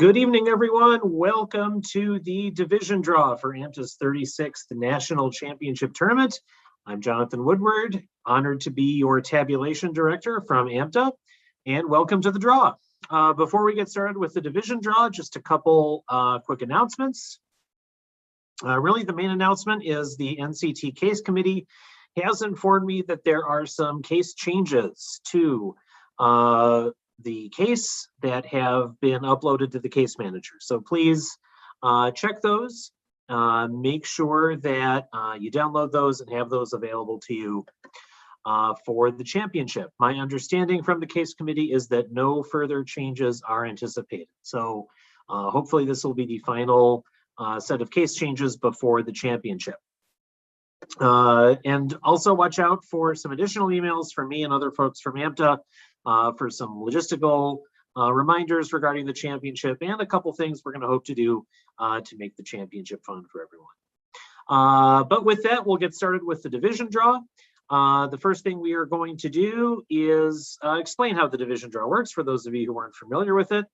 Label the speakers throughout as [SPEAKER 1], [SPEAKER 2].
[SPEAKER 1] Good evening, everyone. Welcome to the division draw for AMTA's 36th National Championship Tournament. I'm Jonathan Woodward, honored to be your tabulation director from AMTA, and welcome to the draw. Before we get started with the division draw, just a couple quick announcements. Really, the main announcement is the NCT case committee has informed me that there are some case changes to the case that have been uploaded to the case manager. So please check those, make sure that you download those and have those available to you for the championship. My understanding from the case committee is that no further changes are anticipated. So hopefully this will be the final set of case changes before the championship. And also watch out for some additional emails from me and other folks from AMTA for some logistical reminders regarding the championship and a couple things we're going to hope to do to make the championship fun for everyone. But with that, we'll get started with the division draw. The first thing we are going to do is explain how the division draw works for those of you who aren't familiar with it.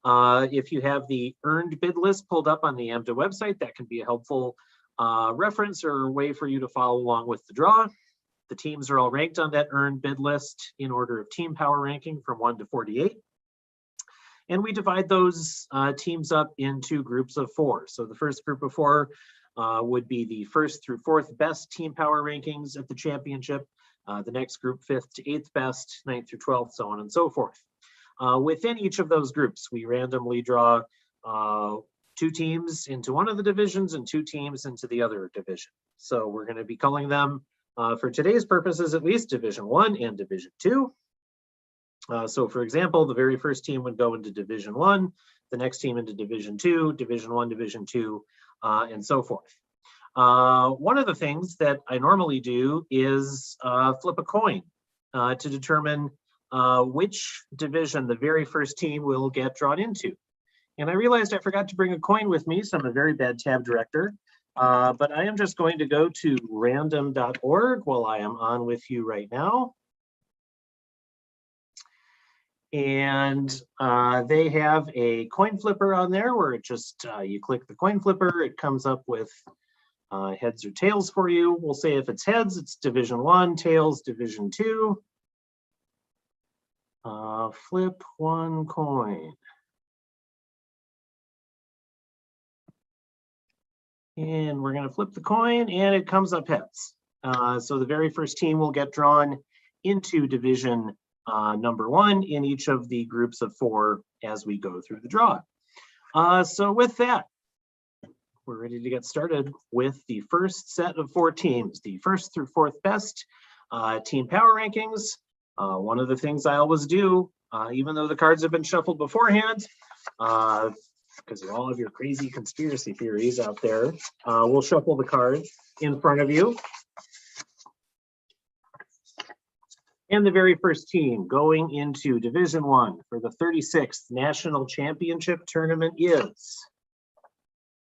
[SPEAKER 1] If you have the earned bid list pulled up on the AMTA website, that can be a helpful reference or way for you to follow along with the draw. The teams are all ranked on that earned bid list in order of team power ranking from 1 to 48. And we divide those teams up into groups of 4. So the first group of 4 would be the 1st through 4th best team power rankings at the championship. The next group, 5th to 8th best, 9th through 12th, so on and so forth. Within each of those groups, we randomly draw 2 teams into one of the divisions and 2 teams into the other division. So we're going to be calling them, for today's purposes at least, Division 1 and Division 2. So for example, the very first team would go into Division 1, the next team into Division 2, Division 1, Division 2, and so forth. One of the things that I normally do is flip a coin to determine which division the very first team will get drawn into. And I realized I forgot to bring a coin with me, so I'm a very bad tab director. But I am just going to go to random.org while I am on with you right now. And they have a coin flipper on there where it just, you click the coin flipper, it comes up with heads or tails for you. We'll say if it's heads, it's Division 1, tails, Division 2. Flip one coin. And we're going to flip the coin and it comes up heads. So the very first team will get drawn into division number 1 in each of the groups of 4 as we go through the draw. So with that, we're ready to get started with the first set of 4 teams, the 1st through 4th best team power rankings. One of the things I always do, even though the cards have been shuffled beforehand, because of all of your crazy conspiracy theories out there, we'll shuffle the cards in front of you. And the very first team going into Division 1 for the 36th National Championship Tournament is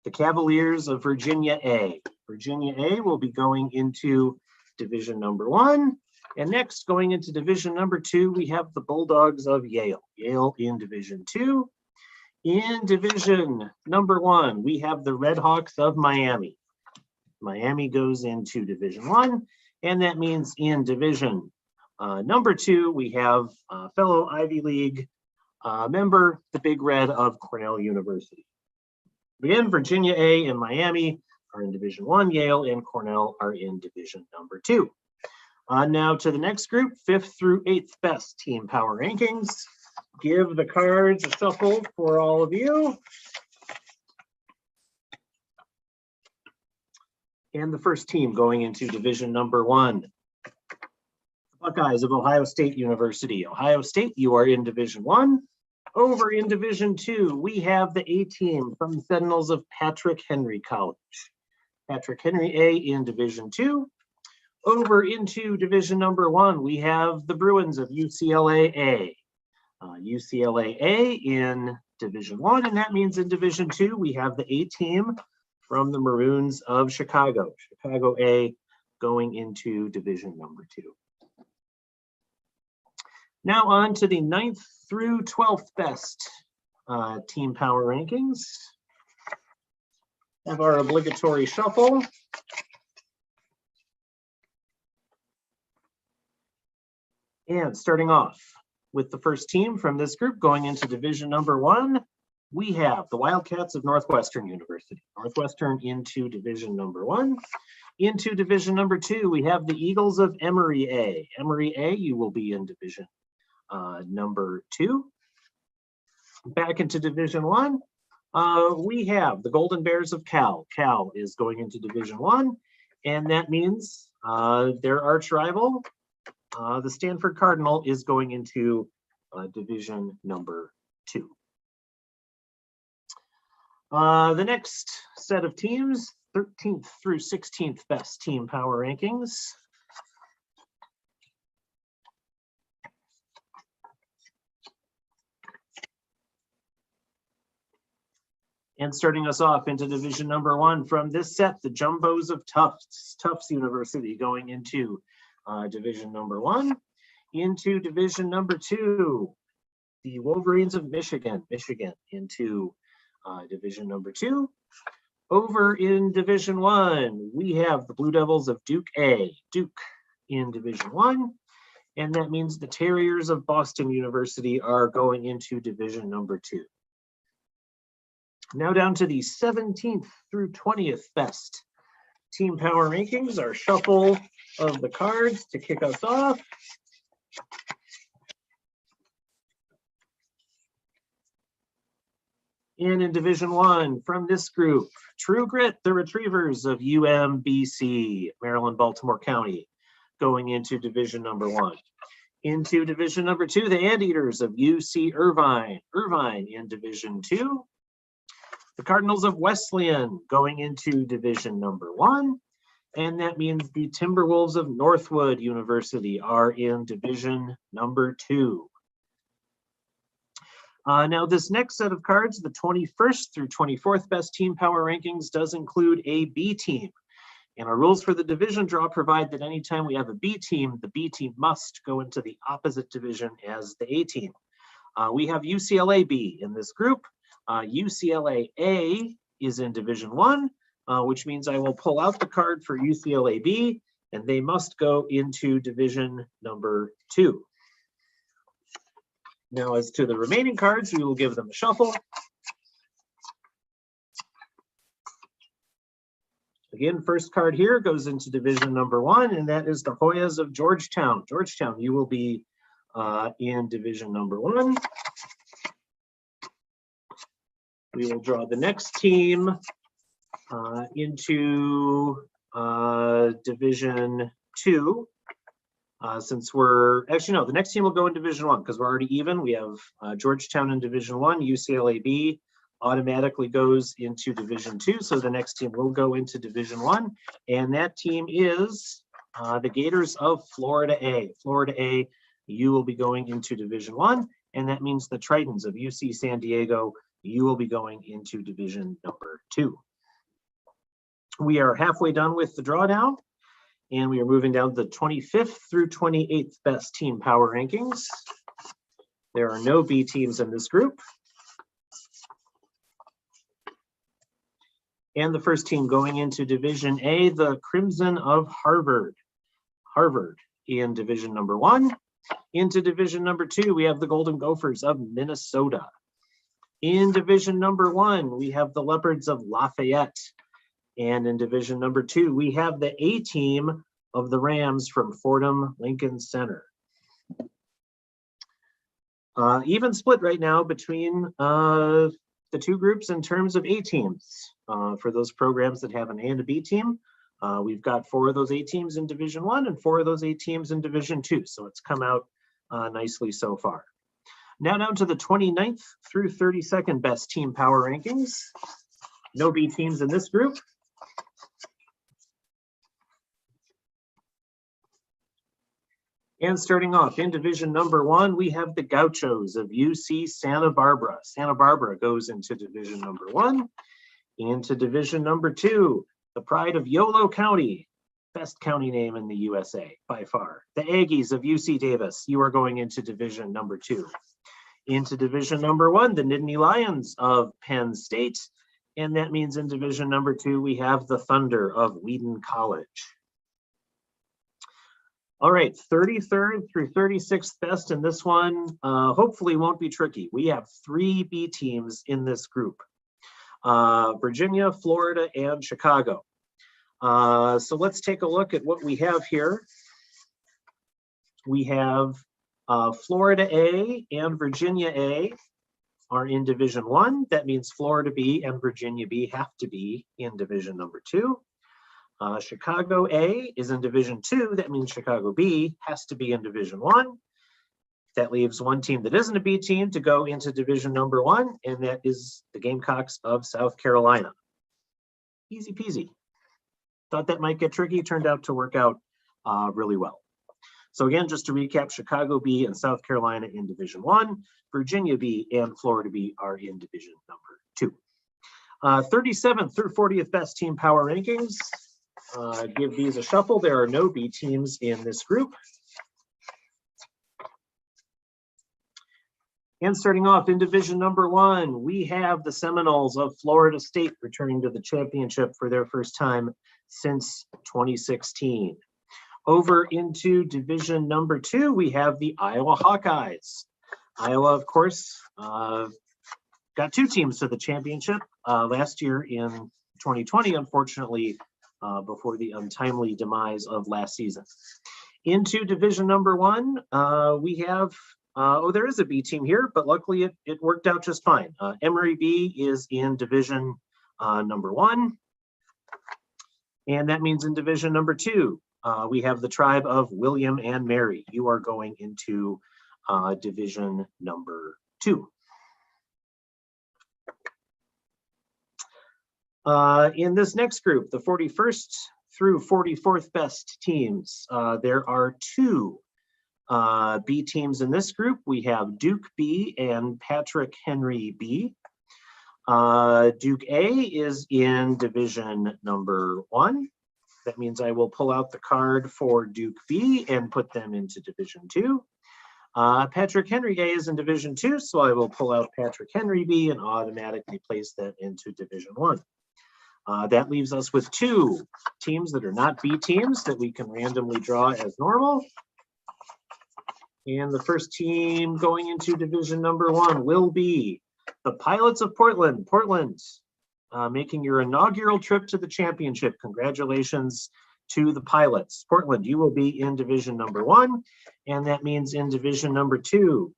[SPEAKER 1] the Cavaliers of Virginia A. Virginia A will be going into Division number 1. And next, going into Division number 2, we have the Bulldogs of Yale. Yale in Division 2. In Division number 1, we have the Red Hawks of Miami. Miami goes into Division 1, and that means in Division number 2, we have fellow Ivy League member, the Big Red of Cornell University. Again, Virginia A and Miami are in Division 1, Yale and Cornell are in Division number 2. Now to the next group, 5th through 8th best team power rankings. Give the cards a shuffle for all of you. And the first team going into Division number 1, the Buckeyes of Ohio State University. Ohio State, you are in Division 1. Over in Division 2, we have the A team from the Sentinels of Patrick Henry College. Patrick Henry A in Division 2. Over into Division number 1, we have the Bruins of UCLA A. UCLA A in Division 1, and that means in Division 2, we have the A team from the Maroons of Chicago. Chicago A going into Division number 2. Now on to the 9th through 12th best team power rankings. Have our obligatory shuffle. And starting off with the first team from this group going into division number 1, we have the Wildcats of Northwestern University. Northwestern into division number 1. Into division number 2, we have the Eagles of Emory A. Emory A, you will be in division number 2. Back into division 1, we have the Golden Bears of Cal. Cal is going into division 1, and that means their arch rival, the Stanford Cardinal, is going into division number 2. The next set of teams, 13th through 16th best team power rankings. And starting us off into division number 1 from this set, the Jumbos of Tufts University going into division number 1. Into division number 2, the Wolverines of Michigan into division number 2. Over in division 1, we have the Blue Devils of Duke A. Duke in division 1. And that means the Terriers of Boston University are going into division number 2. Now down to the 17th through 20th best team power rankings, our shuffle of the cards to kick us off. And in division 1 from this group, True Grit, the Retrievers of UMBC, Maryland, Baltimore County, going into division number 1. Into division number 2, the Anteaters of UC Irvine, Irvine in division 2. The Cardinals of Wesleyan going into division number 1. And that means the Timberwolves of Northwood University are in division number 2. Now this next set of cards, the 21st through 24th best team power rankings, does include a B team. And our rules for the division draw provide that anytime we have a B team, the B team must go into the opposite division as the A team. We have UCLA B in this group. UCLA A is in division 1, which means I will pull out the card for UCLA B, and they must go into division number 2. Now, as to the remaining cards, we will give them a shuffle. Again, first card here goes into division number 1, and that is the Hoyas of Georgetown. Georgetown, you will be in division number 1. We will draw the next team into division 2. Since we're actually, no, the next team will go in division 1 because we're already even. We have Georgetown in division 1, UCLA B automatically goes into division 2. So the next team will go into division 1. And that team is the Gators of Florida A. Florida A, you will be going into division 1. And that means the Tritons of UC San Diego, you will be going into division number 2. We are halfway done with the drawdown, and we are moving down to the 25th through 28th best team power rankings. There are no B teams in this group. And the first team going into division A, the Crimson of Harvard. Harvard in division number 1. Into division number 2, we have the Golden Gophers of Minnesota. In division number 1, we have the Leopards of Lafayette. And in division number 2, we have the A team of the Rams from Fordham Lincoln Center. Even split right now between the two groups in terms of A teams. For those programs that have an A and a B team, we've got 4 of those A teams in division 1 and 4 of those A teams in division 2. So it's come out nicely so far. Now down to the 29th through 32nd best team power rankings. No B teams in this group. And starting off in division number 1, we have the Gauchos of UC Santa Barbara. Santa Barbara goes into division number 1. Into division number 2, the Pride of Yolo County, best county name in the USA by far. The Aggies of UC Davis, you are going into division number 2. Into Division number 1, the Nittany Lions of Penn State. And that means in Division number 2, we have the Thunder of Wheaton College. All right, 33rd through 36th best in this one, hopefully won't be tricky. We have 3 B teams in this group, Virginia, Florida, and Chicago. So let's take a look at what we have here. We have Florida A and Virginia A are in Division 1. That means Florida B and Virginia B have to be in Division number 2. Chicago A is in Division 2. That means Chicago B has to be in Division 1. That leaves one team that isn't a B team to go into Division number 1, and that is the Gamecocks of South Carolina. Easy peasy. Thought that might get tricky, turned out to work out really well. So again, just to recap, Chicago B and South Carolina in Division 1, Virginia B and Florida B are in Division number 2. 37th through 40th best team power rankings. Give these a shuffle. There are no B teams in this group. And starting off in Division number 1, we have the Seminoles of Florida State returning to the championship for their first time since 2016. Over into Division number 2, we have the Iowa Hawkeyes. Iowa, of course, got 2 teams to the championship last year in 2020, unfortunately, before the untimely demise of last season. Into Division number 1, we have, there is a B team here, but luckily it worked out just fine. Emory B is in Division number 1, and that means in Division number 2, we have the tribe of William and Mary. You are going into Division number 2. In this next group, the 41st through 44th best teams, there are 2 B teams in this group. We have Duke B and Patrick Henry B. Duke A is in Division number 1. That means I will pull out the card for Duke B and put them into Division 2. Patrick Henry A is in Division 2, so I will pull out Patrick Henry B and automatically place that into Division 1. That leaves us with 2 teams that are not B teams that we can randomly draw as normal. And the first team going into Division number 1 will be the Pilots of Portland. Portland, making your inaugural trip to the championship. Congratulations to the Pilots. Portland, you will be in Division number 1, and that means in Division number 2,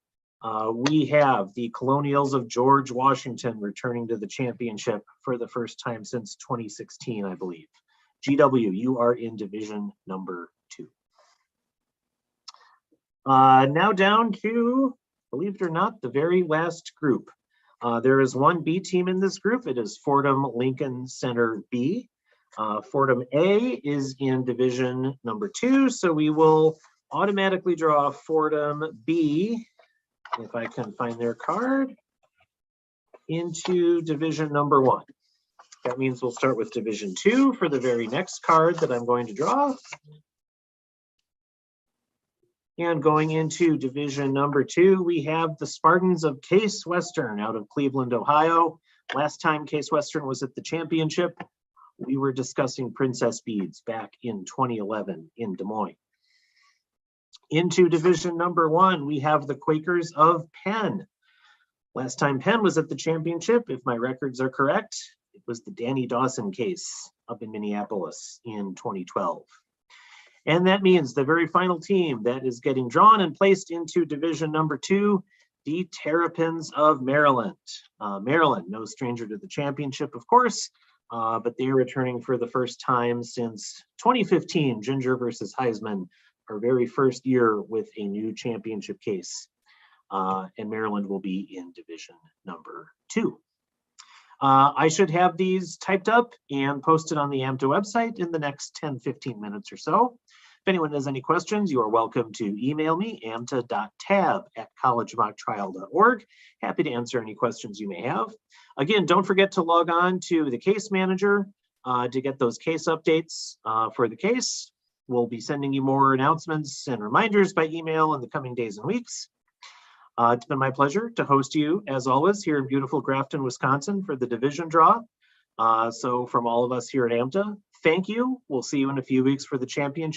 [SPEAKER 1] we have the Colonials of George Washington returning to the championship for the first time since 2016, I believe. GW, you are in Division number 2. Now down to, believe it or not, the very last group. There is 1 B team in this group. It is Fordham Lincoln Center B. Fordham A is in Division number 2, so we will automatically draw Fordham B, if I can find their card, into Division number 1. That means we'll start with Division 2 for the very next card that I'm going to draw. And going into Division number 2, we have the Spartans of Case Western out of Cleveland, Ohio. Last time Case Western was at the championship, we were discussing Princess Beads back in 2011 in Des Moines. Into Division number 1, we have the Quakers of Penn. Last time Penn was at the championship, if my records are correct, it was the Danny Dawson case up in Minneapolis in 2012. And that means the very final team that is getting drawn and placed into Division number 2, the Terrapins of Maryland. Maryland, no stranger to the championship, of course, but they are returning for the first time since 2015, Ginger versus Heisman, our very first year with a new championship case. And Maryland will be in Division number 2. I should have these typed up and posted on the AMTA website in the next 10-15 minutes or so. If anyone has any questions, you are welcome to email me, amta.tab@collegemocktrial.org. Happy to answer any questions you may have. Again, don't forget to log on to the case manager to get those case updates for the case. We'll be sending you more announcements and reminders by email in the coming days and weeks. It's been my pleasure to host you, as always, here in beautiful Grafton, Wisconsin for the division draw. So from all of us here at AMTA, thank you. We'll see you in a few weeks for the championship.